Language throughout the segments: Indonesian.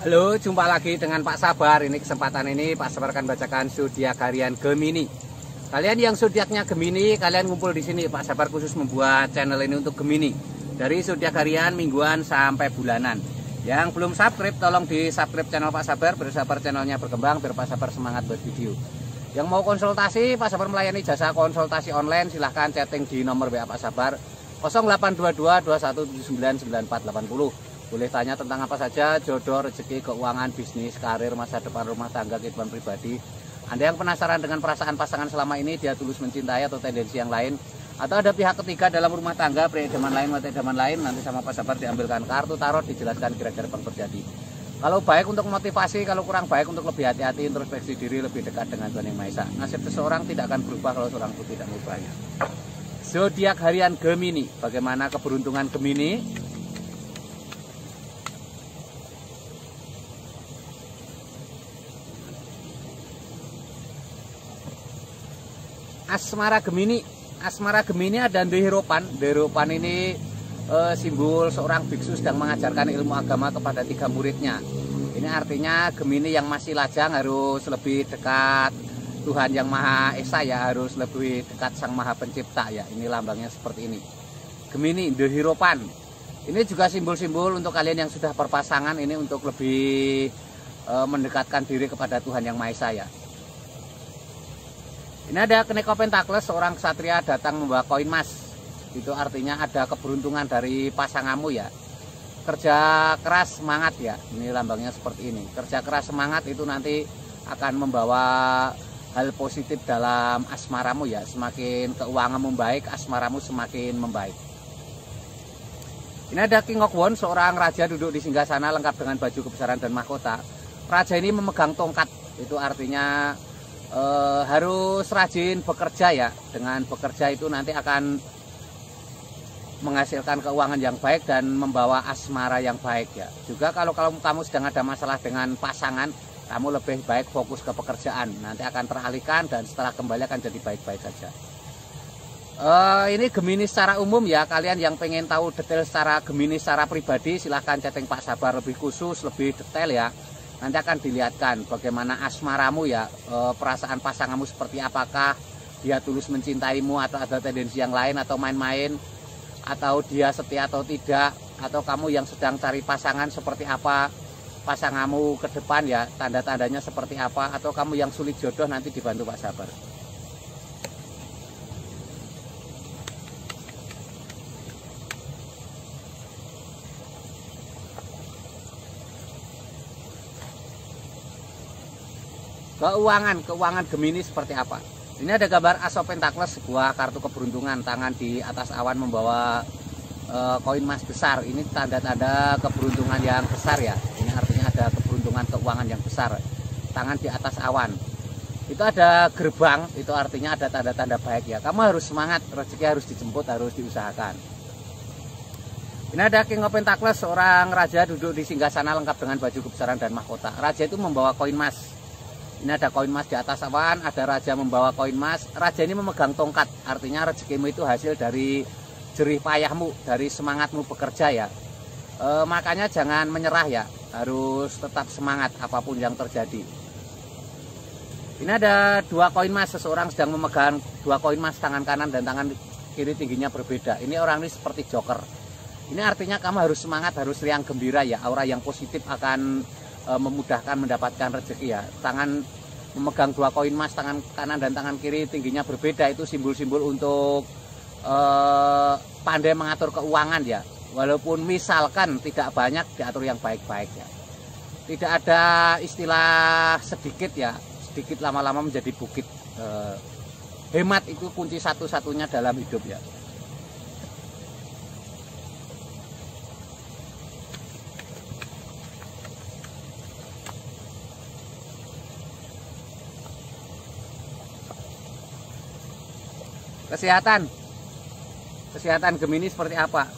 Halo, jumpa lagi dengan Pak Sabar. Ini kesempatan ini Pak Sabar akan bacakan zodiak harian Gemini. Kalian yang zodiaknya Gemini, kalian ngumpul di sini. Pak Sabar khusus membuat channel ini untuk Gemini. Dari zodiak harian, mingguan sampai bulanan. Yang belum subscribe, tolong di subscribe channel Pak Sabar. Biar Sabar channelnya berkembang, biar Pak Sabar semangat buat video. Yang mau konsultasi, Pak Sabar melayani jasa konsultasi online. Silahkan chatting di nomor WA Pak Sabar 0822 2179 9480. Boleh tanya tentang apa saja, jodoh, rezeki, keuangan, bisnis, karir, masa depan, rumah tangga, kehidupan pribadi. Anda yang penasaran dengan perasaan pasangan selama ini, dia tulus mencintai atau tendensi yang lain, atau ada pihak ketiga dalam rumah tangga, pria idaman lain, wanita idaman lain, nanti sama Pak Sabar diambilkan kartu tarot, dijelaskan kira-kira apa yang terjadi. Kalau baik untuk motivasi, kalau kurang baik untuk lebih hati-hati, introspeksi diri, lebih dekat dengan Tuhan Yang Maha Esa. Nasib seseorang tidak akan berubah kalau seorang itu tidak mengubahnya. Zodiak harian Gemini, bagaimana keberuntungan Gemini? Asmara Gemini ada Dehiropan. Dehiropan ini simbol seorang biksu sedang mengajarkan ilmu agama kepada 3 muridnya. Ini artinya Gemini yang masih lajang harus lebih dekat Tuhan Yang Maha Esa ya, harus lebih dekat Sang Maha Pencipta ya. Ini lambangnya seperti ini. Gemini Dehiropan. Ini juga simbol-simbol untuk kalian yang sudah berpasangan, ini untuk lebih mendekatkan diri kepada Tuhan Yang Maha Esa ya. Ini ada Kneko Pentakles, seorang ksatria datang membawa koin emas. Itu artinya ada keberuntungan dari pasanganmu ya. Kerja keras semangat ya. Ini lambangnya seperti ini. Kerja keras semangat itu nanti akan membawa hal positif dalam asmaramu ya. Semakin keuanganmu baik, asmaramu semakin membaik. Ini ada King of Wands, seorang raja duduk di singgasana lengkap dengan baju kebesaran dan mahkota. Raja ini memegang tongkat. Itu artinya harus rajin bekerja ya. Dengan bekerja itu nanti akan menghasilkan keuangan yang baik dan membawa asmara yang baik ya. Juga kalau kamu sedang ada masalah dengan pasangan, kamu lebih baik fokus ke pekerjaan, nanti akan teralihkan dan setelah kembali akan jadi baik-baik saja. Ini Gemini secara umum ya. Kalian yang pengen tahu detail secara Gemini secara pribadi, silahkan chatting Pak Sabar lebih khusus, lebih detail ya. Nanti akan dilihatkan bagaimana asmaramu ya, perasaan pasanganmu seperti apakah, dia tulus mencintaimu atau ada tendensi yang lain atau main-main, atau dia setia atau tidak, atau kamu yang sedang cari pasangan seperti apa pasanganmu ke depan ya, tanda-tandanya seperti apa, atau kamu yang sulit jodoh nanti dibantu Pak Sabar. Keuangan Gemini seperti apa? Ini ada gambar As of Pentacles, sebuah kartu keberuntungan, tangan di atas awan membawa koin emas besar. Ini tanda-tanda keberuntungan yang besar ya. Ini artinya ada keberuntungan keuangan yang besar. Tangan di atas awan. Itu ada gerbang, itu artinya ada tanda-tanda baik ya. Kamu harus semangat, rezeki harus dijemput, harus diusahakan. Ini ada King of Pentacles, seorang raja duduk di singgasana lengkap dengan baju kebesaran dan mahkota. Raja itu membawa koin emas. Ini ada koin emas di atas awan, ada raja membawa koin emas. Raja ini memegang tongkat, artinya rezekimu itu hasil dari jerih payahmu, dari semangatmu bekerja ya. Makanya jangan menyerah ya, harus tetap semangat apapun yang terjadi. Ini ada 2 koin emas, seseorang sedang memegang 2 koin emas, tangan kanan dan tangan kiri tingginya berbeda. Ini orang ini seperti joker. Ini artinya kamu harus semangat, harus riang gembira ya, aura yang positif akan memudahkan mendapatkan rezeki ya. Tangan memegang 2 koin emas, tangan kanan dan tangan kiri tingginya berbeda, itu simbol-simbol untuk pandai mengatur keuangan ya. Walaupun misalkan tidak banyak, diatur yang baik-baik ya. Tidak ada istilah sedikit ya, sedikit lama-lama menjadi bukit. Hemat itu kunci satu-satunya dalam hidup ya. Kesehatan Gemini seperti apa?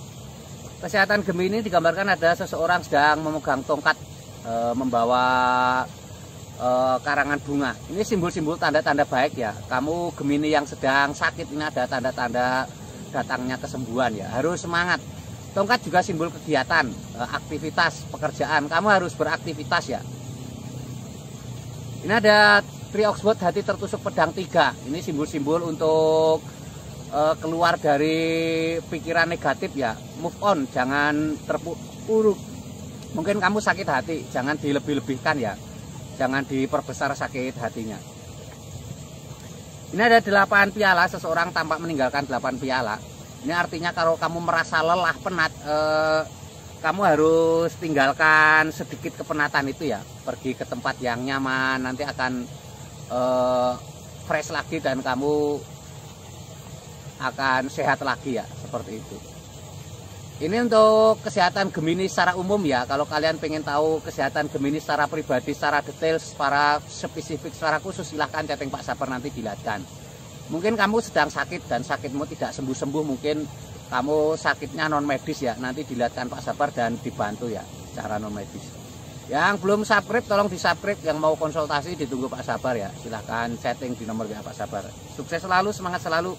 Kesehatan Gemini digambarkan ada seseorang sedang memegang tongkat, membawa karangan bunga. Ini simbol-simbol tanda-tanda baik ya. Kamu Gemini yang sedang sakit, ini ada tanda-tanda datangnya kesembuhan ya. Harus semangat. Tongkat juga simbol kegiatan, aktivitas, pekerjaan. Kamu harus beraktivitas ya. Ini ada Tree Oxwood, hati tertusuk pedang 3. Ini simbol-simbol untuk keluar dari pikiran negatif ya. Move on, jangan terpuruk. Mungkin kamu sakit hati, jangan dilebih-lebihkan ya. Jangan diperbesar sakit hatinya. Ini ada 8 piala, seseorang tampak meninggalkan 8 piala. Ini artinya kalau kamu merasa lelah, penat, kamu harus tinggalkan sedikit kepenatan itu ya. Pergi ke tempat yang nyaman, nanti akan fresh lagi dan kamu akan sehat lagi ya, seperti itu. Ini untuk kesehatan Gemini secara umum ya. Kalau kalian pengen tahu kesehatan Gemini secara pribadi, secara detail, secara spesifik, secara khusus, silahkan chatting Pak Sabar, nanti dilihatkan. Mungkin kamu sedang sakit dan sakitmu tidak sembuh-sembuh, mungkin kamu sakitnya non medis ya, nanti dilihatkan Pak Sabar dan dibantu ya secara non medis. Yang belum subscribe tolong di subscribe, yang mau konsultasi ditunggu Pak Sabar ya, silahkan chatting di nomor WA Pak Sabar. Sukses selalu, semangat selalu.